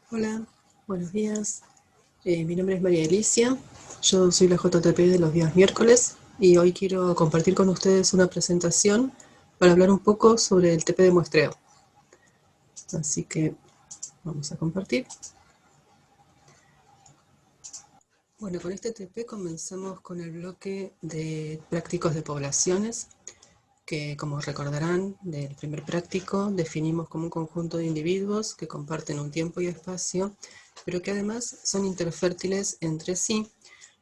Hola, buenos días. Mi nombre es María Alicia. Yo soy la JTP de los días miércoles y hoy quiero compartir con ustedes una presentación para hablar un poco sobre el TP de muestreo. Así que vamos a compartir. Bueno, con este TP comenzamos con el bloque de prácticos de poblaciones, que como recordarán del primer práctico definimos como un conjunto de individuos que comparten un tiempo y espacio, pero que además son interfértiles entre sí,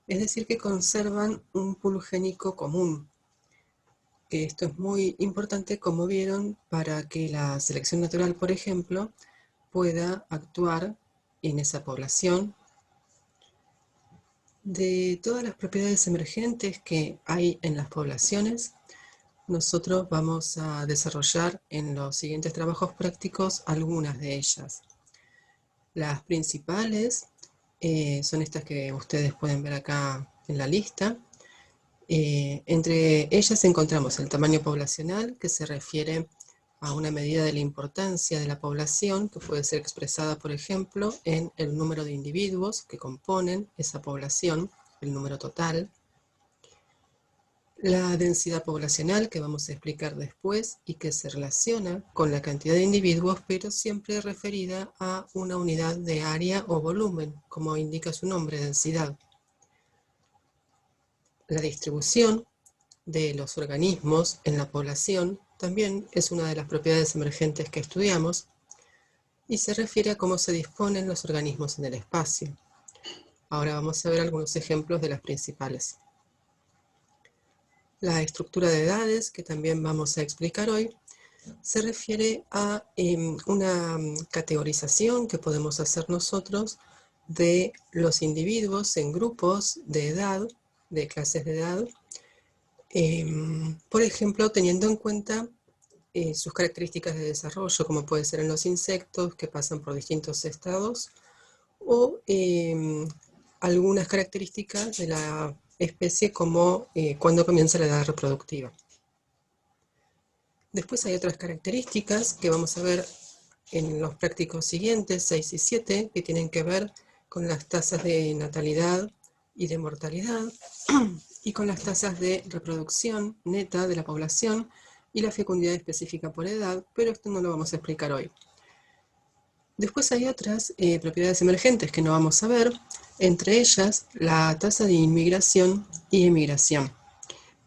es decir, que conservan un pool génico común. Esto es muy importante, como vieron, para que la selección natural, por ejemplo, pueda actuar en esa población. De todas las propiedades emergentes que hay en las poblaciones, nosotros vamos a desarrollar en los siguientes trabajos prácticos algunas de ellas. Las principales son estas que ustedes pueden ver acá en la lista. Entre ellas encontramos el tamaño poblacional, que se refiere a una medida de la importancia de la población, que puede ser expresada, por ejemplo, en el número de individuos que componen esa población, el número total. La densidad poblacional, que vamos a explicar después y que se relaciona con la cantidad de individuos, pero siempre referida a una unidad de área o volumen, como indica su nombre, densidad. La distribución de los organismos en la población también es una de las propiedades emergentes que estudiamos y se refiere a cómo se disponen los organismos en el espacio. Ahora vamos a ver algunos ejemplos de las principales. La estructura de edades, que también vamos a explicar hoy, se refiere a una categorización que podemos hacer nosotros de los individuos en grupos de edad, de clases de edad, por ejemplo, teniendo en cuenta sus características de desarrollo, como puede ser en los insectos que pasan por distintos estados, o algunas características de la especie como cuando comienza la edad reproductiva. Después hay otras características que vamos a ver en los prácticos siguientes, 6 y 7, que tienen que ver con las tasas de natalidad y de mortalidad y con las tasas de reproducción neta de la población y la fecundidad específica por edad, pero esto no lo vamos a explicar hoy. Después hay otras propiedades emergentes que no vamos a ver, entre ellas la tasa de inmigración y emigración,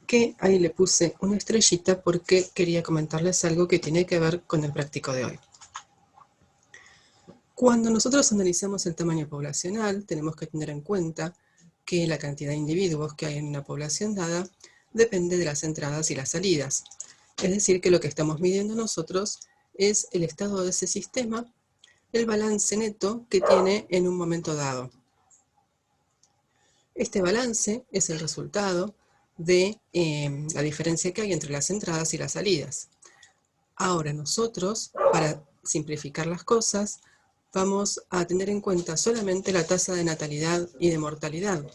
que ahí le puse una estrellita porque quería comentarles algo que tiene que ver con el práctico de hoy. Cuando nosotros analizamos el tamaño poblacional, tenemos que tener en cuenta que la cantidad de individuos que hay en una población dada depende de las entradas y las salidas. Es decir, que lo que estamos midiendo nosotros es el estado de ese sistema, el balance neto que tiene en un momento dado. Este balance es el resultado de la diferencia que hay entre las entradas y las salidas. Ahora nosotros, para simplificar las cosas, vamos a tener en cuenta solamente la tasa de natalidad y de mortalidad.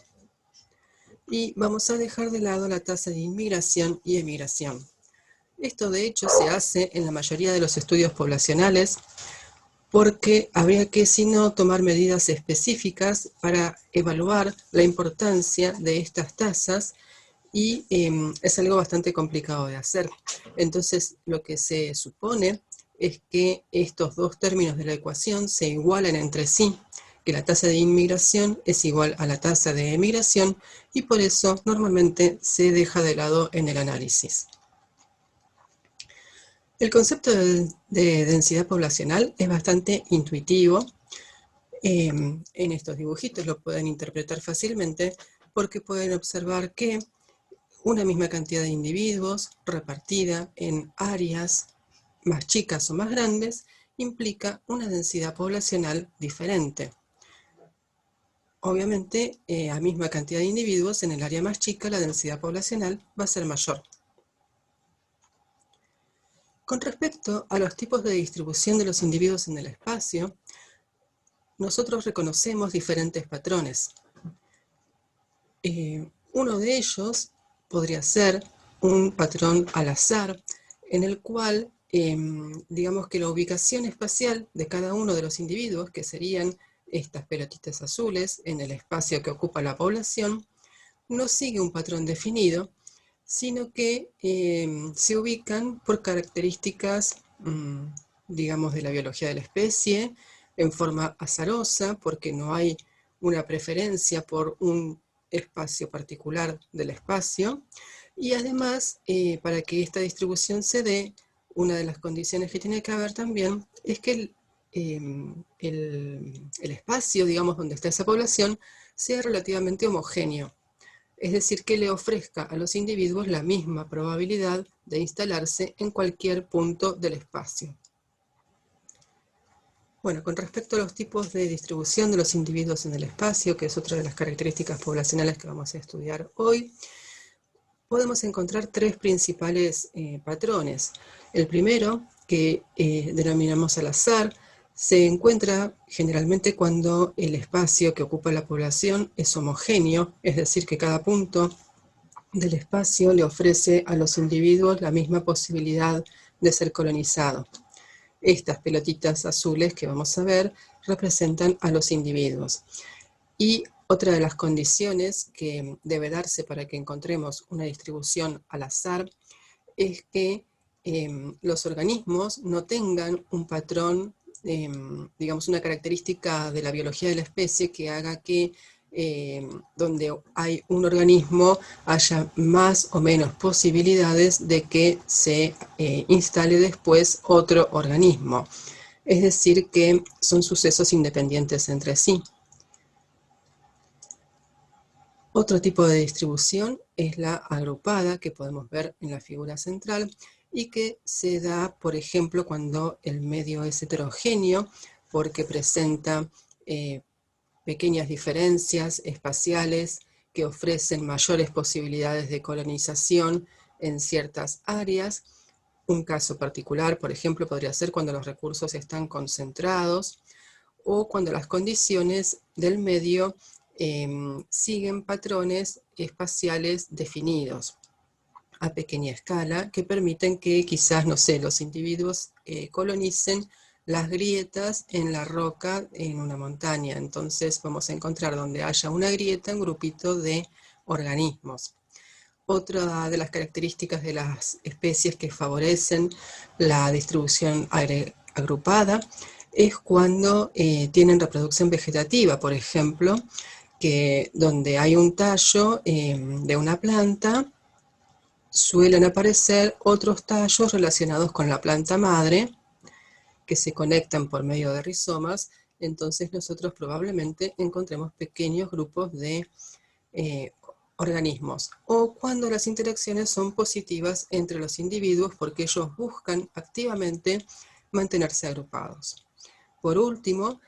Y vamos a dejar de lado la tasa de inmigración y emigración. Esto de hecho se hace en la mayoría de los estudios poblacionales porque habría que, si no, tomar medidas específicas para evaluar la importancia de estas tasas y es algo bastante complicado de hacer. Entonces, lo que se supone es que estos dos términos de la ecuación se igualan entre sí, que la tasa de inmigración es igual a la tasa de emigración y por eso normalmente se deja de lado en el análisis. El concepto de densidad poblacional es bastante intuitivo. En estos dibujitos lo pueden interpretar fácilmente porque pueden observar que una misma cantidad de individuos repartida en áreas más chicas o más grandes implica una densidad poblacional diferente. Obviamente, a misma cantidad de individuos en el área más chica, la densidad poblacional va a ser mayor. Con respecto a los tipos de distribución de los individuos en el espacio, nosotros reconocemos diferentes patrones. Uno de ellos podría ser un patrón al azar, en el cual digamos que la ubicación espacial de cada uno de los individuos, que serían estas pelotitas azules en el espacio que ocupa la población, no sigue un patrón definido, sino que se ubican por características, digamos, de la biología de la especie, en forma azarosa, porque no hay una preferencia por un espacio particular del espacio, y además, para que esta distribución se dé, una de las condiciones que tiene que haber también es que el espacio, digamos, donde está esa población, sea relativamente homogéneo. Es decir, que le ofrezca a los individuos la misma probabilidad de instalarse en cualquier punto del espacio. Bueno, con respecto a los tipos de distribución de los individuos en el espacio, que es otra de las características poblacionales que vamos a estudiar hoy, podemos encontrar tres principales patrones. El primero, que denominamos al azar, se encuentra generalmente cuando el espacio que ocupa la población es homogéneo, es decir, que cada punto del espacio le ofrece a los individuos la misma posibilidad de ser colonizado. Estas pelotitas azules que vamos a ver representan a los individuos. Y otra de las condiciones que debe darse para que encontremos una distribución al azar es que los organismos no tengan un patrón, digamos una característica de la biología de la especie que haga que donde hay un organismo haya más o menos posibilidades de que se instale después otro organismo. Es decir, que son sucesos independientes entre sí. Otro tipo de distribución es la agrupada, que podemos ver en la figura central, y que se da, por ejemplo, cuando el medio es heterogéneo, porque presenta pequeñas diferencias espaciales que ofrecen mayores posibilidades de colonización en ciertas áreas. Un caso particular, por ejemplo, podría ser cuando los recursos están concentrados o cuando las condiciones del medio siguen patrones espaciales definidos a pequeña escala que permiten que quizás, no sé, los individuos colonicen las grietas en la roca en una montaña. Entonces vamos a encontrar donde haya una grieta un grupito de organismos. Otra de las características de las especies que favorecen la distribución agrupada es cuando tienen reproducción vegetativa, por ejemplo, que donde hay un tallo de una planta, suelen aparecer otros tallos relacionados con la planta madre que se conectan por medio de rizomas. Entonces nosotros probablemente encontremos pequeños grupos de organismos, o cuando las interacciones son positivas entre los individuos porque ellos buscan activamente mantenerse agrupados. Por último,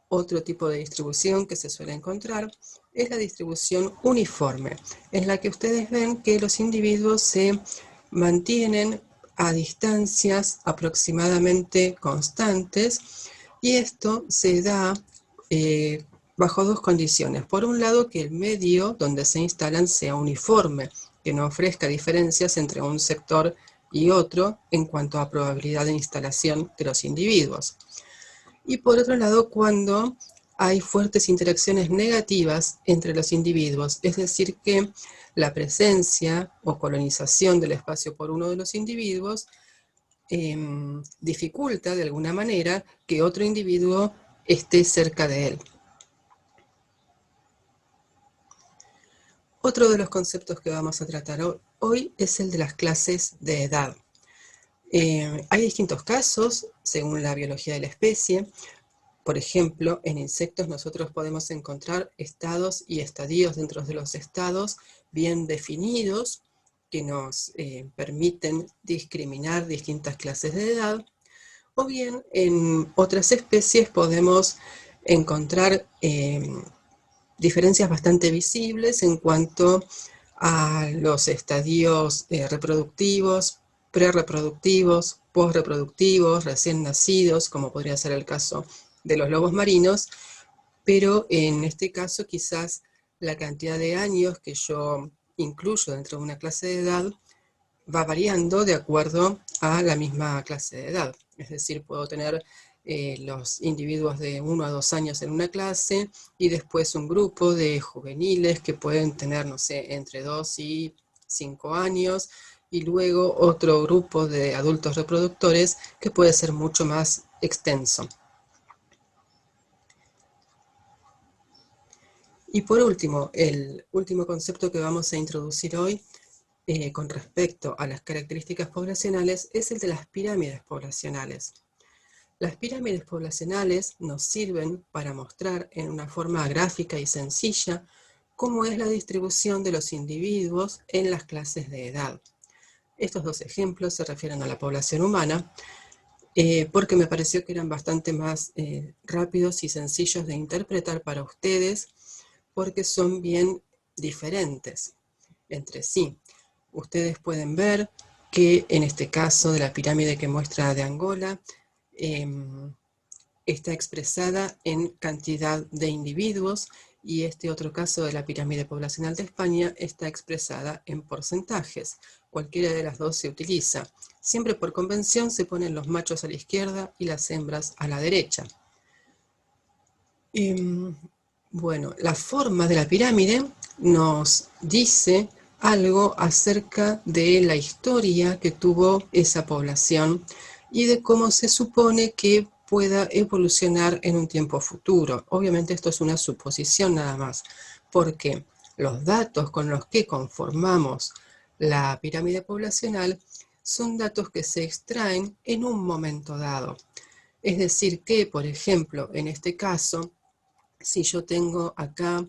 otro tipo de distribución que se suele encontrar es la distribución uniforme, en la que ustedes ven que los individuos se mantienen a distancias aproximadamente constantes, y esto se da bajo dos condiciones. Por un lado, que el medio donde se instalan sea uniforme, que no ofrezca diferencias entre un sector y otro en cuanto a probabilidad de instalación de los individuos. Y por otro lado, cuando hay fuertes interacciones negativas entre los individuos, es decir, que la presencia o colonización del espacio por uno de los individuos dificulta de alguna manera que otro individuo esté cerca de él. Otro de los conceptos que vamos a tratar hoy es el de las clases de edad. Hay distintos casos según la biología de la especie. Por ejemplo, en insectos nosotros podemos encontrar estados y estadios dentro de los estados bien definidos que nos permiten discriminar distintas clases de edad, o bien en otras especies podemos encontrar diferencias bastante visibles en cuanto a los estadios reproductivos, prerreproductivos, posreproductivos, recién nacidos, como podría ser el caso de los lobos marinos, pero en este caso quizás la cantidad de años que yo incluyo dentro de una clase de edad va variando de acuerdo a la misma clase de edad. Es decir, puedo tener los individuos de 1 a 2 años en una clase y después un grupo de juveniles que pueden tener, no sé, entre 2 y 5 años, y luego otro grupo de adultos reproductores que puede ser mucho más extenso. Y por último, el último concepto que vamos a introducir hoy con respecto a las características poblacionales es el de las pirámides poblacionales. Las pirámides poblacionales nos sirven para mostrar en una forma gráfica y sencilla cómo es la distribución de los individuos en las clases de edad. Estos dos ejemplos se refieren a la población humana, porque me pareció que eran bastante más rápidos y sencillos de interpretar para ustedes, porque son bien diferentes entre sí. Ustedes pueden ver que en este caso de la pirámide que muestra de Angola, está expresada en cantidad de individuos, y este otro caso de la pirámide poblacional de España está expresada en porcentajes. Cualquiera de las dos se utiliza. Siempre por convención se ponen los machos a la izquierda y las hembras a la derecha. Bueno, la forma de la pirámide nos dice algo acerca de la historia que tuvo esa población y de cómo se supone que pueda evolucionar en un tiempo futuro. Obviamente esto es una suposición nada más, porque los datos con los que conformamos la pirámide poblacional son datos que se extraen en un momento dado. Es decir que, por ejemplo, en este caso, si yo tengo acá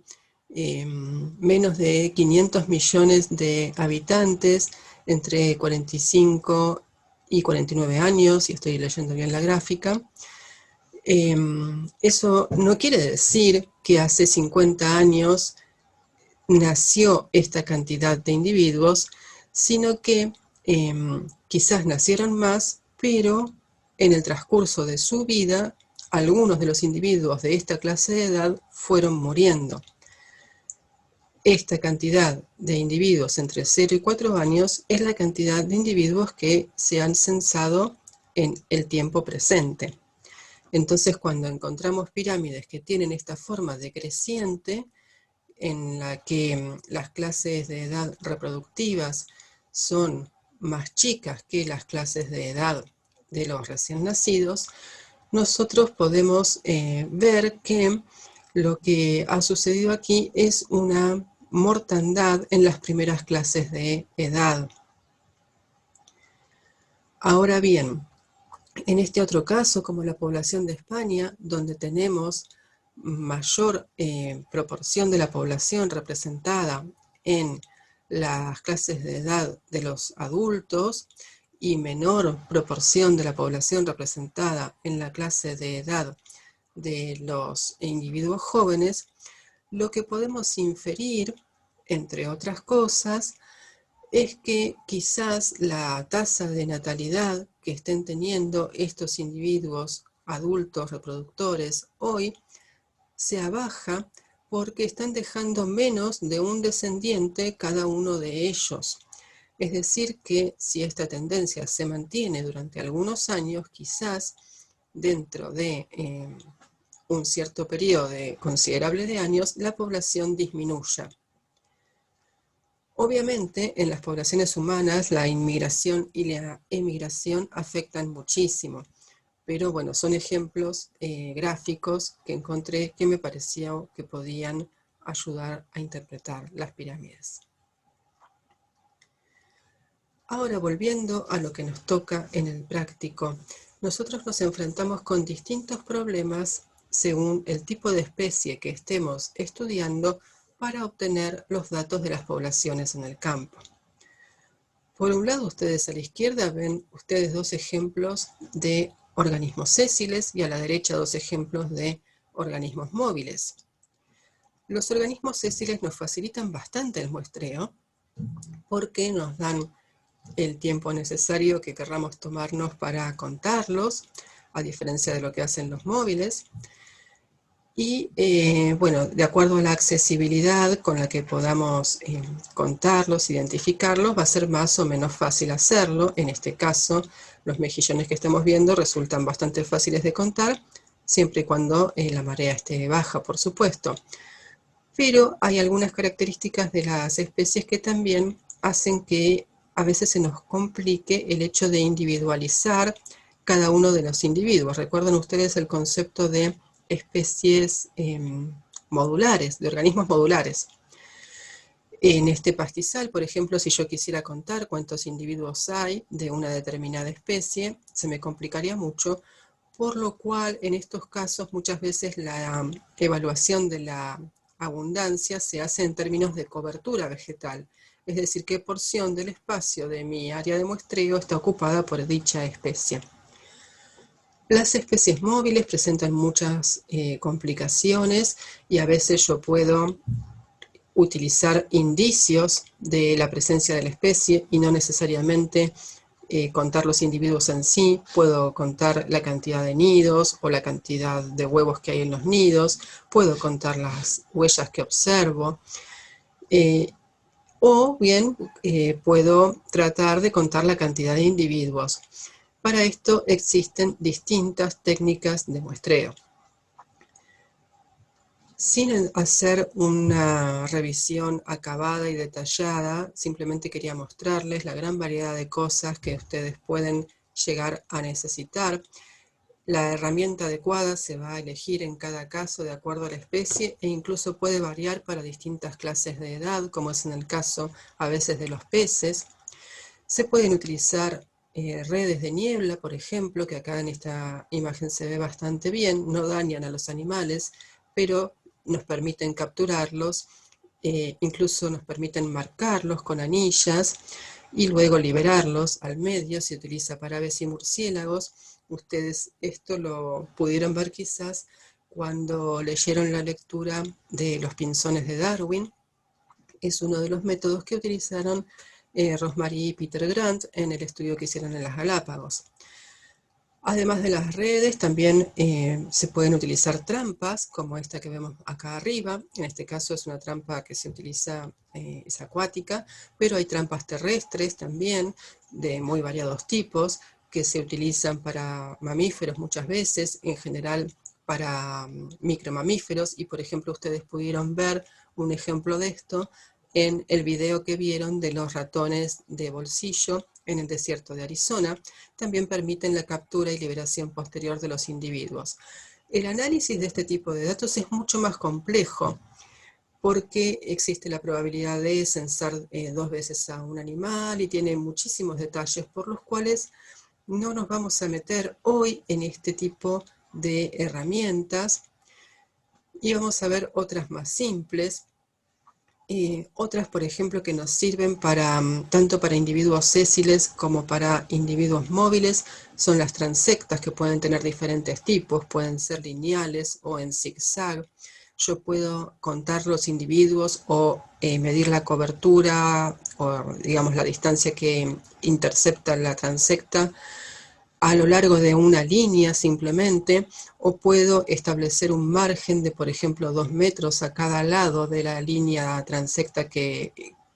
menos de 500 millones de habitantes entre 45 y 49 años, si estoy leyendo bien la gráfica, eso no quiere decir que hace 50 años nació esta cantidad de individuos, sino que quizás nacieron más, pero en el transcurso de su vida algunos de los individuos de esta clase de edad fueron muriendo. Esta cantidad de individuos entre 0 y 4 años es la cantidad de individuos que se han censado en el tiempo presente. Entonces, cuando encontramos pirámides que tienen esta forma decreciente, en la que las clases de edad reproductivas son más chicas que las clases de edad de los recién nacidos, nosotros podemos ver que lo que ha sucedido aquí es una mortandad en las primeras clases de edad. Ahora bien, en este otro caso, como la población de España, donde tenemos mayor proporción de la población representada en las clases de edad de los adultos y menor proporción de la población representada en la clase de edad de los individuos jóvenes, lo que podemos inferir, entre otras cosas, es que quizás la tasa de natalidad que estén teniendo estos individuos adultos reproductores hoy sea baja porque están dejando menos de un descendiente cada uno de ellos. Es decir que si esta tendencia se mantiene durante algunos años, quizás dentro de un cierto periodo considerable de años, la población disminuya. Obviamente, en las poblaciones humanas, la inmigración y la emigración afectan muchísimo, pero bueno, son ejemplos gráficos que encontré que me pareció que podían ayudar a interpretar las pirámides. Ahora, volviendo a lo que nos toca en el práctico, nosotros nos enfrentamos con distintos problemas según el tipo de especie que estemos estudiando para obtener los datos de las poblaciones en el campo. Por un lado, ustedes a la izquierda ven ustedes dos ejemplos de organismos sésiles y a la derecha dos ejemplos de organismos móviles. Los organismos sésiles nos facilitan bastante el muestreo porque nos dan el tiempo necesario que querramos tomarnos para contarlos, a diferencia de lo que hacen los móviles. Y bueno, de acuerdo a la accesibilidad con la que podamos contarlos, identificarlos, va a ser más o menos fácil hacerlo. En este caso, los mejillones que estamos viendo resultan bastante fáciles de contar, siempre y cuando la marea esté baja, por supuesto. Pero hay algunas características de las especies que también hacen que a veces se nos complique el hecho de individualizar cada uno de los individuos. Recuerden ustedes el concepto de especies modulares, de organismos modulares. En este pastizal, por ejemplo, si yo quisiera contar cuántos individuos hay de una determinada especie, se me complicaría mucho, por lo cual en estos casos muchas veces la evaluación de la abundancia se hace en términos de cobertura vegetal, es decir, qué porción del espacio de mi área de muestreo está ocupada por dicha especie. Las especies móviles presentan muchas complicaciones y a veces yo puedo utilizar indicios de la presencia de la especie y no necesariamente contar los individuos en sí. Puedo contar la cantidad de nidos o la cantidad de huevos que hay en los nidos, puedo contar las huellas que observo, o bien puedo tratar de contar la cantidad de individuos. Para esto existen distintas técnicas de muestreo. Sin hacer una revisión acabada y detallada, simplemente quería mostrarles la gran variedad de cosas que ustedes pueden llegar a necesitar. La herramienta adecuada se va a elegir en cada caso de acuerdo a la especie e incluso puede variar para distintas clases de edad, como es en el caso a veces de los peces. Se pueden utilizar redes de niebla, por ejemplo, que acá en esta imagen se ve bastante bien, no dañan a los animales, pero nos permiten capturarlos, incluso nos permiten marcarlos con anillas y luego liberarlos al medio. Se utiliza para aves y murciélagos. Ustedes esto lo pudieron ver quizás cuando leyeron la lectura de los pinzones de Darwin. Es uno de los métodos que utilizaron Rosemary y Peter Grant en el estudio que hicieron en las Galápagos. Además de las redes, también se pueden utilizar trampas, como esta que vemos acá arriba. En este caso es una trampa que se utiliza, es acuática, pero hay trampas terrestres también, de muy variados tipos, que se utilizan para mamíferos muchas veces, en general para micromamíferos, y por ejemplo ustedes pudieron ver un ejemplo de esto en el video que vieron de los ratones de bolsillo en el desierto de Arizona. También permiten la captura y liberación posterior de los individuos. El análisis de este tipo de datos es mucho más complejo porque existe la probabilidad de censar 2 veces a un animal y tiene muchísimos detalles por los cuales no nos vamos a meter hoy en este tipo de herramientas y vamos a ver otras más simples. Otras, por ejemplo, que nos sirven para, tanto para individuos sésiles como para individuos móviles, son las transectas, que pueden tener diferentes tipos, pueden ser lineales o en zigzag. Yo puedo contar los individuos o medir la cobertura o, digamos, la distancia que intercepta la transecta a lo largo de una línea simplemente, o puedo establecer un margen de, por ejemplo, 2 metros a cada lado de la línea transecta que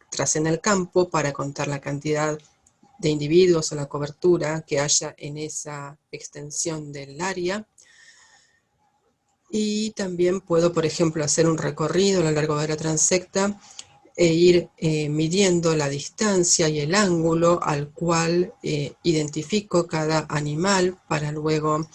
tracé en el campo para contar la cantidad de individuos o la cobertura que haya en esa extensión del área. Y también puedo, por ejemplo, hacer un recorrido a lo largo de la transecta e ir midiendo la distancia y el ángulo al cual identifico cada animal para luego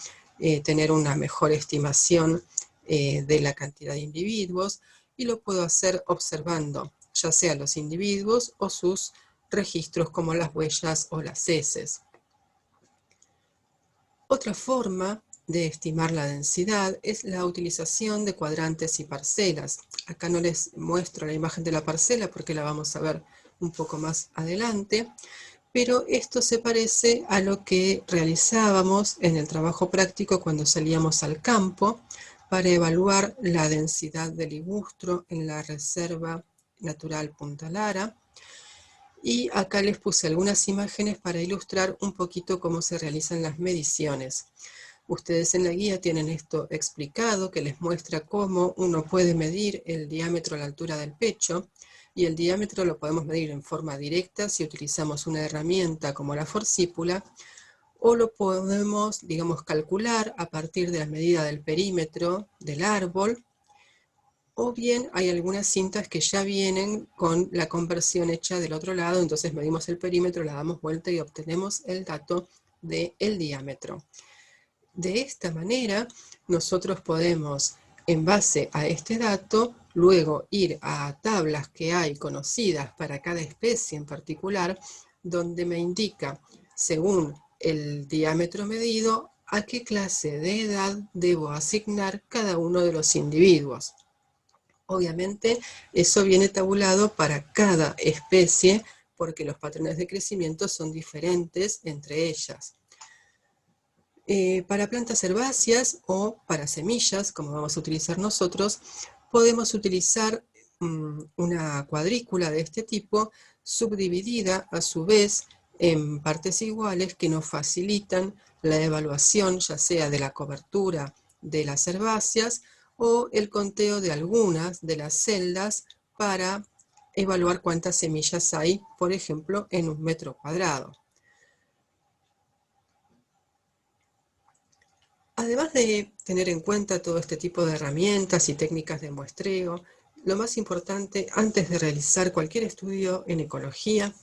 tener una mejor estimación de la cantidad de individuos, y lo puedo hacer observando ya sea los individuos o sus registros como las huellas o las heces. Otra forma de estimar la densidad es la utilización de cuadrantes y parcelas. Acá no les muestro la imagen de la parcela porque la vamos a ver un poco más adelante, pero esto se parece a lo que realizábamos en el trabajo práctico cuando salíamos al campo para evaluar la densidad de ligustro en la Reserva Natural Punta Lara. Y acá les puse algunas imágenes para ilustrar un poquito cómo se realizan las mediciones. Ustedes en la guía tienen esto explicado, que les muestra cómo uno puede medir el diámetro a la altura del pecho, y el diámetro lo podemos medir en forma directa si utilizamos una herramienta como la forcípula, o lo podemos, digamos, calcular a partir de la medida del perímetro del árbol, o bien hay algunas cintas que ya vienen con la conversión hecha del otro lado, entonces medimos el perímetro, la damos vuelta y obtenemos el dato del diámetro. De esta manera, nosotros podemos, en base a este dato, luego ir a tablas que hay conocidas para cada especie en particular, donde me indica, según el diámetro medido, a qué clase de edad debo asignar cada uno de los individuos. Obviamente, eso viene tabulado para cada especie, porque los patrones de crecimiento son diferentes entre ellas. Para plantas herbáceas o para semillas, como vamos a utilizar nosotros, podemos utilizar una cuadrícula de este tipo, subdividida a su vez en partes iguales que nos facilitan la evaluación, ya sea de la cobertura de las herbáceas o el conteo de algunas de las celdas para evaluar cuántas semillas hay, por ejemplo, en un metro cuadrado. Además de tener en cuenta todo este tipo de herramientas y técnicas de muestreo, lo más importante antes de realizar cualquier estudio en ecología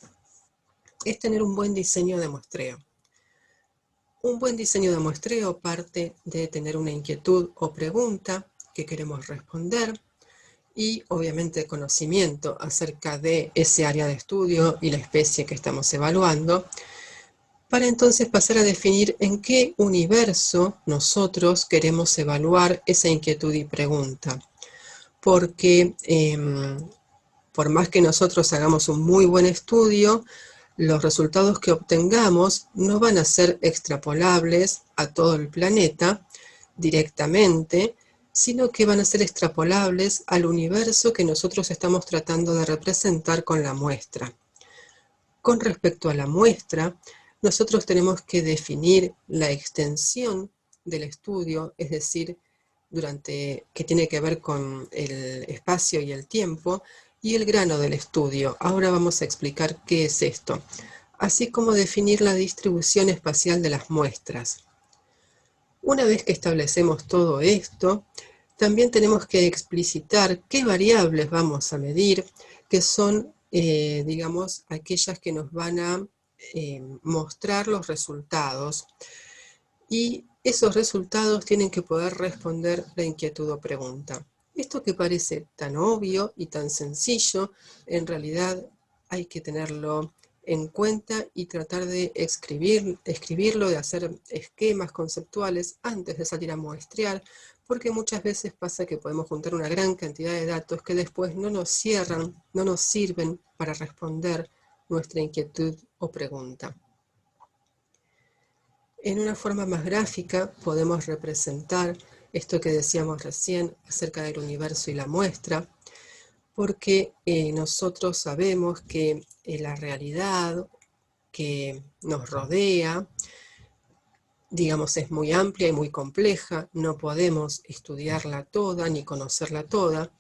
es tener un buen diseño de muestreo. Un buen diseño de muestreo parte de tener una inquietud o pregunta que queremos responder y obviamente conocimiento acerca de ese área de estudio y la especie que estamos evaluando, para entonces pasar a definir en qué universo nosotros queremos evaluar esa inquietud y pregunta. Porque por más que nosotros hagamos un muy buen estudio, los resultados que obtengamos no van a ser extrapolables a todo el planeta directamente, sino que van a ser extrapolables al universo que nosotros estamos tratando de representar con la muestra. Con respecto a la muestra, nosotros tenemos que definir la extensión del estudio, es decir, que tiene que ver con el espacio y el tiempo, y el grano del estudio. Ahora vamos a explicar qué es esto, así como definir la distribución espacial de las muestras. Una vez que establecemos todo esto, también tenemos que explicitar qué variables vamos a medir, que son, digamos, aquellas que nos van a mostrar los resultados. Y esos resultados tienen que poder responder la inquietud o pregunta. Esto que parece tan obvio y tan sencillo, en realidad hay que tenerlo en cuenta y tratar de escribirlo, de hacer esquemas conceptuales antes de salir a muestrear, porque muchas veces pasa que podemos juntar una gran cantidad de datos que después no nos cierran, no nos sirven para responder nuestra inquietud o pregunta. En una forma más gráfica podemos representar esto que decíamos recién acerca del universo y la muestra, porque nosotros sabemos que la realidad que nos rodea, digamos, es muy amplia y muy compleja, no podemos estudiarla toda ni conocerla toda,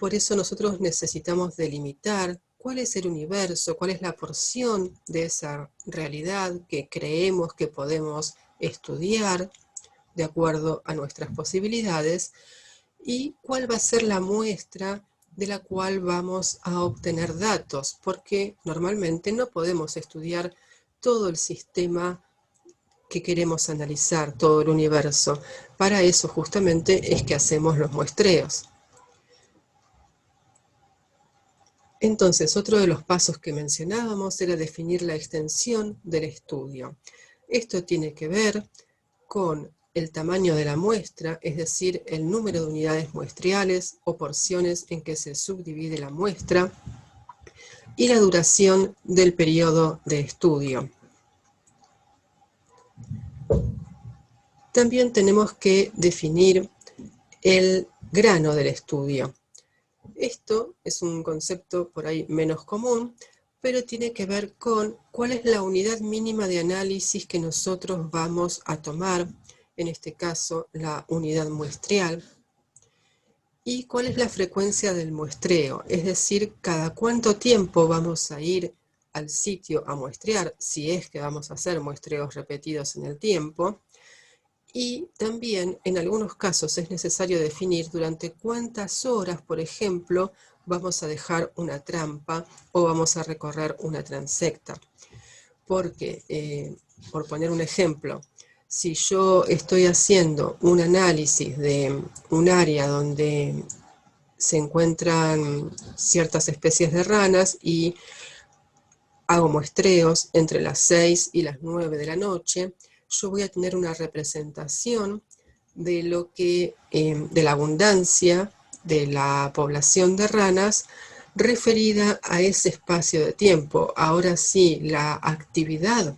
por eso nosotros necesitamos delimitar cuál es el universo, cuál es la porción de esa realidad que creemos que podemos estudiar de acuerdo a nuestras posibilidades y cuál va a ser la muestra de la cual vamos a obtener datos, porque normalmente no podemos estudiar todo el sistema que queremos analizar, todo el universo. Para eso justamente es que hacemos los muestreos. Entonces, otro de los pasos que mencionábamos era definir la extensión del estudio. Esto tiene que ver con el tamaño de la muestra, es decir, el número de unidades muestriales o porciones en que se subdivide la muestra, y la duración del periodo de estudio. También tenemos que definir el grano del estudio. Esto es un concepto por ahí menos común, pero tiene que ver con cuál es la unidad mínima de análisis que nosotros vamos a tomar en este caso la unidad muestreal, y cuál es la frecuencia del muestreo, es decir, cada cuánto tiempo vamos a ir al sitio a muestrear, si es que vamos a hacer muestreos repetidos en el tiempo. Y también en algunos casos es necesario definir durante cuántas horas, por ejemplo, vamos a dejar una trampa o vamos a recorrer una transecta. Porque, por poner un ejemplo, si yo estoy haciendo un análisis de un área donde se encuentran ciertas especies de ranas y hago muestreos entre las 6 y las 9 de la noche, yo voy a tener una representación de lo que, de la abundancia de la población de ranas referida a ese espacio de tiempo. Ahora sí, la actividad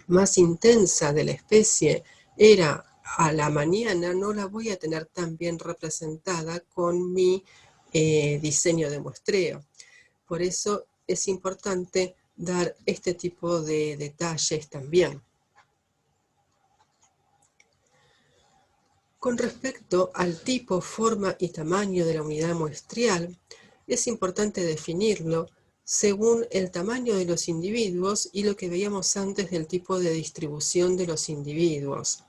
más intensa de la especie era a la mañana, no la voy a tener tan bien representada con mi diseño de muestreo. Por eso es importante dar este tipo de detalles también. Con respecto al tipo, forma y tamaño de la unidad muestreal, es importante definirlo según el tamaño de los individuos y lo que veíamos antes del tipo de distribución de los individuos.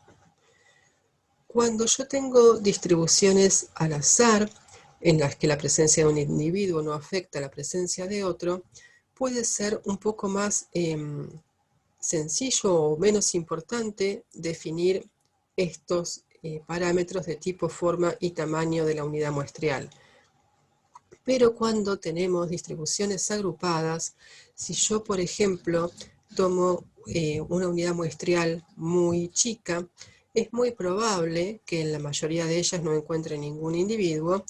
Cuando yo tengo distribuciones al azar, en las que la presencia de un individuo no afecta a la presencia de otro, puede ser un poco más sencillo o menos importante definir estos parámetros de tipo, forma y tamaño de la unidad muestreal. Pero cuando tenemos distribuciones agrupadas, si yo, por ejemplo, tomo una unidad muestreal muy chica, es muy probable que en la mayoría de ellas no encuentre ningún individuo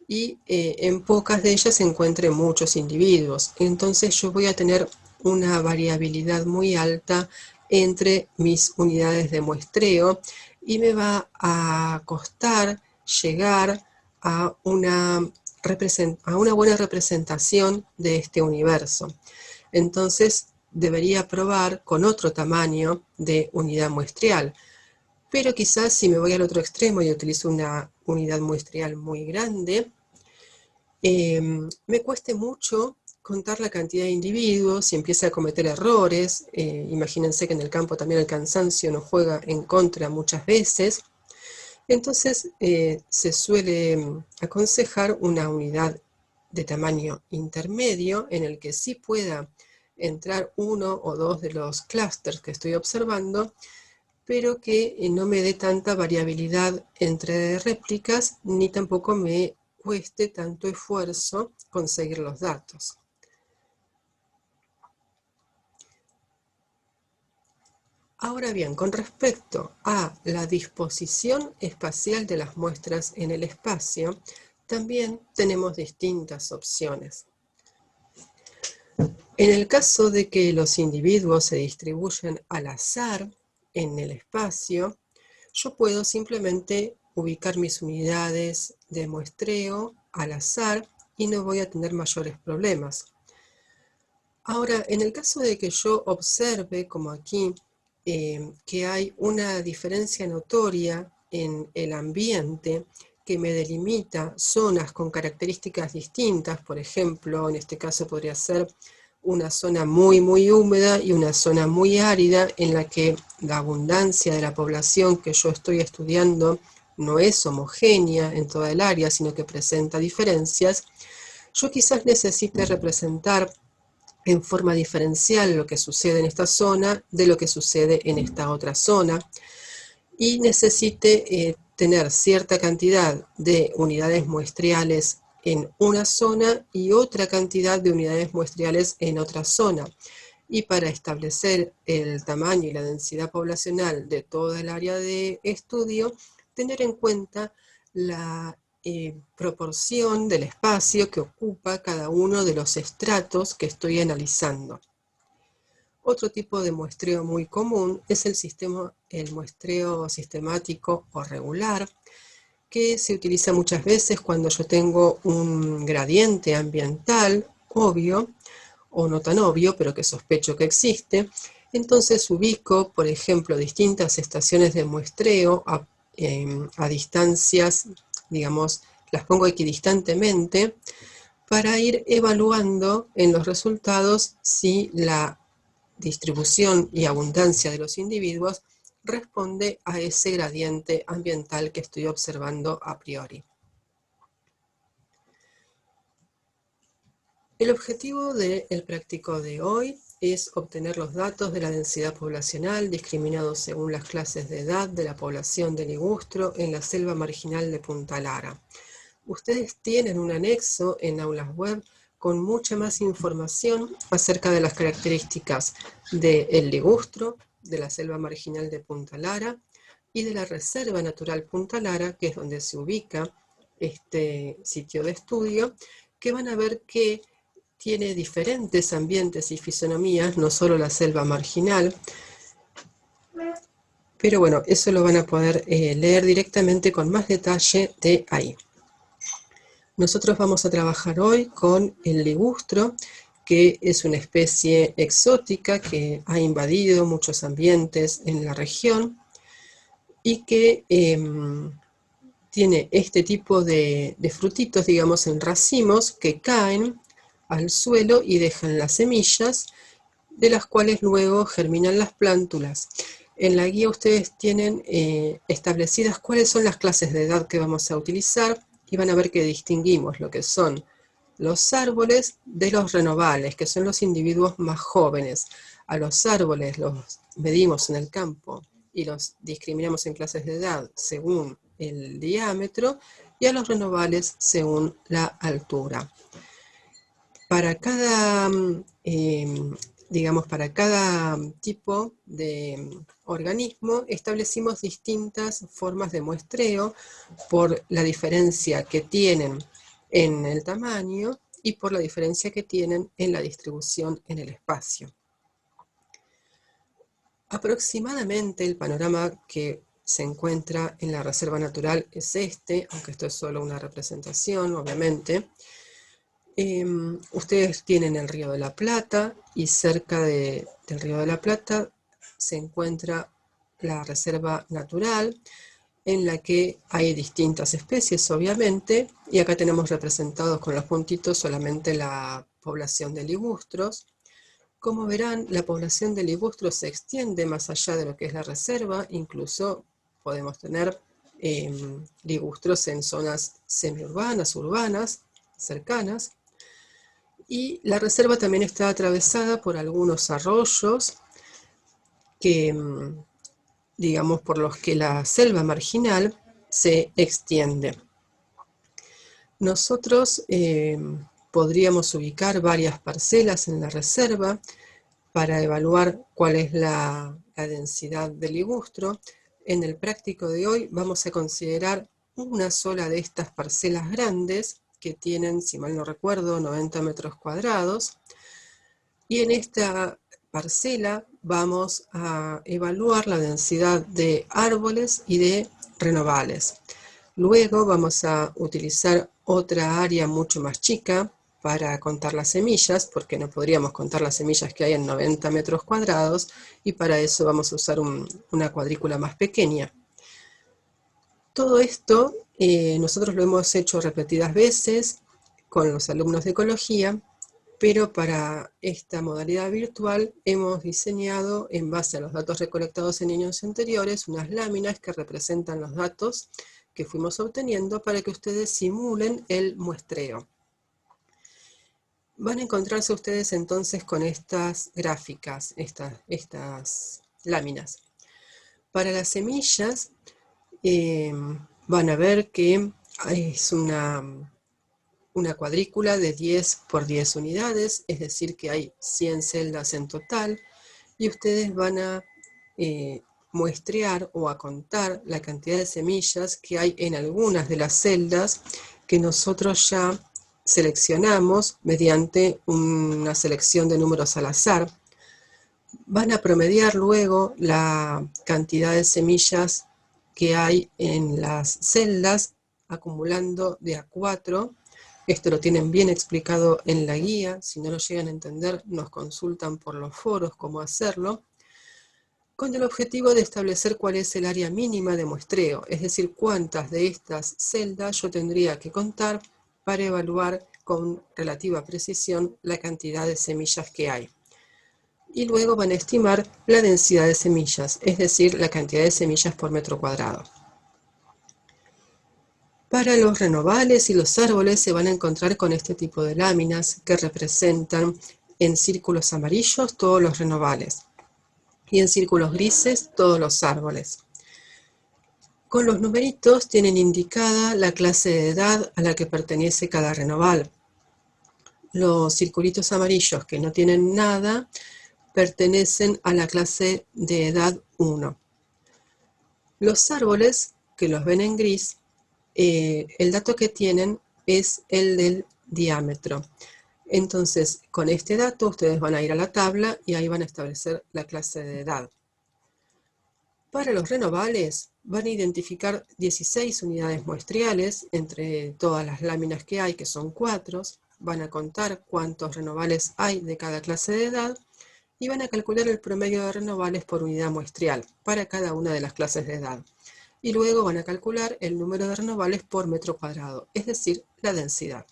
y en pocas de ellas encuentre muchos individuos. Entonces yo voy a tener una variabilidad muy alta entre mis unidades de muestreo y me va a costar llegar a una buena representación de este universo. Entonces debería probar con otro tamaño de unidad muestreal. Pero quizás si me voy al otro extremo y utilizo una unidad muestreal muy grande, me cueste mucho contar la cantidad de individuos y empiece a cometer errores. Imagínense que en el campo también el cansancio nos juega en contra muchas veces. Entonces se suele aconsejar una unidad de tamaño intermedio en el que sí pueda entrar uno o dos de los clústeres que estoy observando, pero que no me dé tanta variabilidad entre réplicas ni tampoco me cueste tanto esfuerzo conseguir los datos. Ahora bien, con respecto a la disposición espacial de las muestras en el espacio, también tenemos distintas opciones. En el caso de que los individuos se distribuyen al azar en el espacio, yo puedo simplemente ubicar mis unidades de muestreo al azar y no voy a tener mayores problemas. Ahora, en el caso de que yo observe, como aquí, que hay una diferencia notoria en el ambiente que me delimita zonas con características distintas, por ejemplo, en este caso podría ser una zona muy húmeda y una zona muy árida en la que la abundancia de la población que yo estoy estudiando no es homogénea en toda el área, sino que presenta diferencias, yo quizás necesite representar en forma diferencial lo que sucede en esta zona de lo que sucede en esta otra zona y necesite tener cierta cantidad de unidades muestreales en una zona y otra cantidad de unidades muestreales en otra zona. Y para establecer el tamaño y la densidad poblacional de toda el área de estudio, tener en cuenta la proporción del espacio que ocupa cada uno de los estratos que estoy analizando. Otro tipo de muestreo muy común es el muestreo sistemático o regular, que se utiliza muchas veces cuando yo tengo un gradiente ambiental obvio, o no tan obvio, pero que sospecho que existe, Entonces ubico, por ejemplo, distintas estaciones de muestreo a distancias, digamos, las pongo equidistantemente para ir evaluando en los resultados si la distribución y abundancia de los individuos responde a ese gradiente ambiental que estoy observando a priori. El objetivo del práctico de hoy es obtener los datos de la densidad poblacional discriminados según las clases de edad de la población de Ligustro en la selva marginal de Punta Lara. Ustedes tienen un anexo en aulas web con mucha más información acerca de las características del Ligustro, de la selva marginal de Punta Lara y de la Reserva Natural Punta Lara, que es donde se ubica este sitio de estudio, que van a ver que tiene diferentes ambientes y fisonomías, no solo la selva marginal, pero bueno, eso lo van a poder leer directamente con más detalle de ahí. Nosotros vamos a trabajar hoy con el ligustro, que es una especie exótica que ha invadido muchos ambientes en la región y que tiene este tipo de frutitos, digamos, en racimos que caen al suelo y dejan las semillas, de las cuales luego germinan las plántulas. En la guía ustedes tienen establecidas cuáles son las clases de edad que vamos a utilizar y van a ver que distinguimos lo que son los árboles de los renovales, que son los individuos más jóvenes. A los árboles los medimos en el campo y los discriminamos en clases de edad según el diámetro y a los renovales según la altura. Para cada, digamos, para cada tipo de organismo establecimos distintas formas de muestreo por la diferencia que tienen en el tamaño y por la diferencia que tienen en la distribución en el espacio. Aproximadamente el panorama que se encuentra en la reserva natural es este, aunque esto es solo una representación, obviamente. Ustedes tienen el Río de la Plata y cerca del Río de la Plata se encuentra la reserva natural en la que hay distintas especies, obviamente, y acá tenemos representados con los puntitos solamente la población de ligustros. Como verán, la población de ligustros se extiende más allá de lo que es la reserva, incluso podemos tener ligustros en zonas semiurbanas, urbanas, cercanas. Y la reserva también está atravesada por algunos arroyos que, digamos, por los que la selva marginal se extiende. Nosotros podríamos ubicar varias parcelas en la reserva para evaluar cuál es la densidad del ligustro. En el práctico de hoy vamos a considerar una sola de estas parcelas grandes que tienen, si mal no recuerdo, 90 metros cuadrados. Y en esta parcela vamos a evaluar la densidad de árboles y de renovales. Luego vamos a utilizar otra área mucho más chica para contar las semillas, porque no podríamos contar las semillas que hay en 90 metros cuadrados, y para eso vamos a usar una cuadrícula más pequeña. Todo esto nosotros lo hemos hecho repetidas veces con los alumnos de ecología, pero para esta modalidad virtual hemos diseñado, en base a los datos recolectados en años anteriores, unas láminas que representan los datos que fuimos obteniendo para que ustedes simulen el muestreo. Van a encontrarse ustedes entonces con estas gráficas, estas láminas. Para las semillas van a ver que es una cuadrícula de 10 por 10 unidades, es decir que hay 100 celdas en total, y ustedes van a muestrear o a contar la cantidad de semillas que hay en algunas de las celdas que nosotros ya seleccionamos mediante una selección de números al azar. Van a promediar luego la cantidad de semillas que hay en las celdas, acumulando de a 4. Esto lo tienen bien explicado en la guía. Si no lo llegan a entender, nos consultan por los foros cómo hacerlo. con el objetivo de establecer cuál es el área mínima de muestreo, es decir, cuántas de estas celdas yo tendría que contar para evaluar con relativa precisión la cantidad de semillas que hay. Y luego van a estimar la densidad de semillas, es decir, la cantidad de semillas por metro cuadrado. Para los renovales y los árboles se van a encontrar con este tipo de láminas que representan en círculos amarillos todos los renovales y en círculos grises todos los árboles. Con los numeritos tienen indicada la clase de edad a la que pertenece cada renoval. Los circulitos amarillos que no tienen nada pertenecen a la clase de edad 1. Los árboles, que los ven en gris, el dato que tienen es el del diámetro. Entonces, con este dato ustedes van a ir a la tabla y ahí van a establecer la clase de edad. Para los renovales van a identificar 16 unidades muestriales entre todas las láminas que hay, que son 4. Van a contar cuántos renovales hay de cada clase de edad y van a calcular el promedio de renovales por unidad muestrial para cada una de las clases de edad. Y luego van a calcular el número de renovales por metro cuadrado, es decir, la densidad.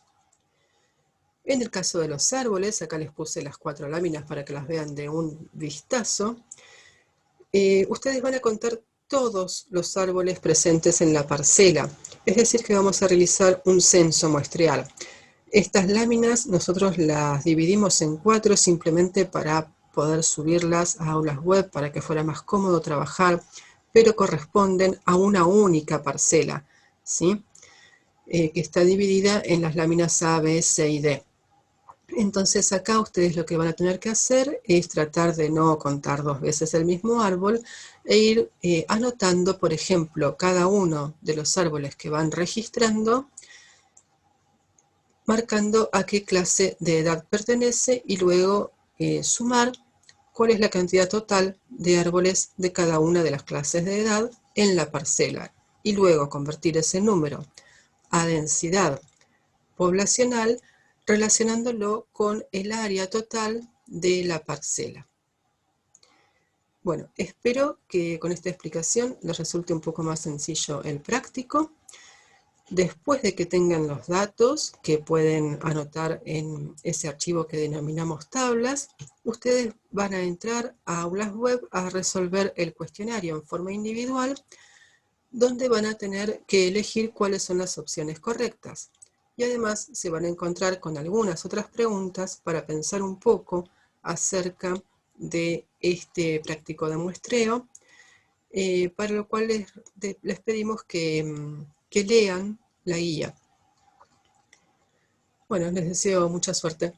En el caso de los árboles, acá les puse las 4 láminas para que las vean de un vistazo. Ustedes van a contar todos los árboles presentes en la parcela, es decir que vamos a realizar un censo muestrial. Estas láminas nosotros las dividimos en 4 simplemente para poder subirlas a aulas web para que fuera más cómodo trabajar, pero corresponden a una única parcela, ¿sí? Que está dividida en las láminas A, B, C y D. Entonces acá ustedes lo que van a tener que hacer es tratar de no contar 2 veces el mismo árbol e ir anotando, por ejemplo, cada uno de los árboles que van registrando, marcando a qué clase de edad pertenece y luego sumar cuál es la cantidad total de árboles de cada una de las clases de edad en la parcela y luego convertir ese número a densidad poblacional relacionándolo con el área total de la parcela. Bueno, espero que con esta explicación les resulte un poco más sencillo el práctico. Después de que tengan los datos que pueden anotar en ese archivo que denominamos tablas, ustedes van a entrar a aulas web a resolver el cuestionario en forma individual, donde van a tener que elegir cuáles son las opciones correctas. Y además se van a encontrar con algunas otras preguntas para pensar un poco acerca de este práctico de muestreo, para lo cual les pedimos que lean la guía. Bueno, les deseo mucha suerte.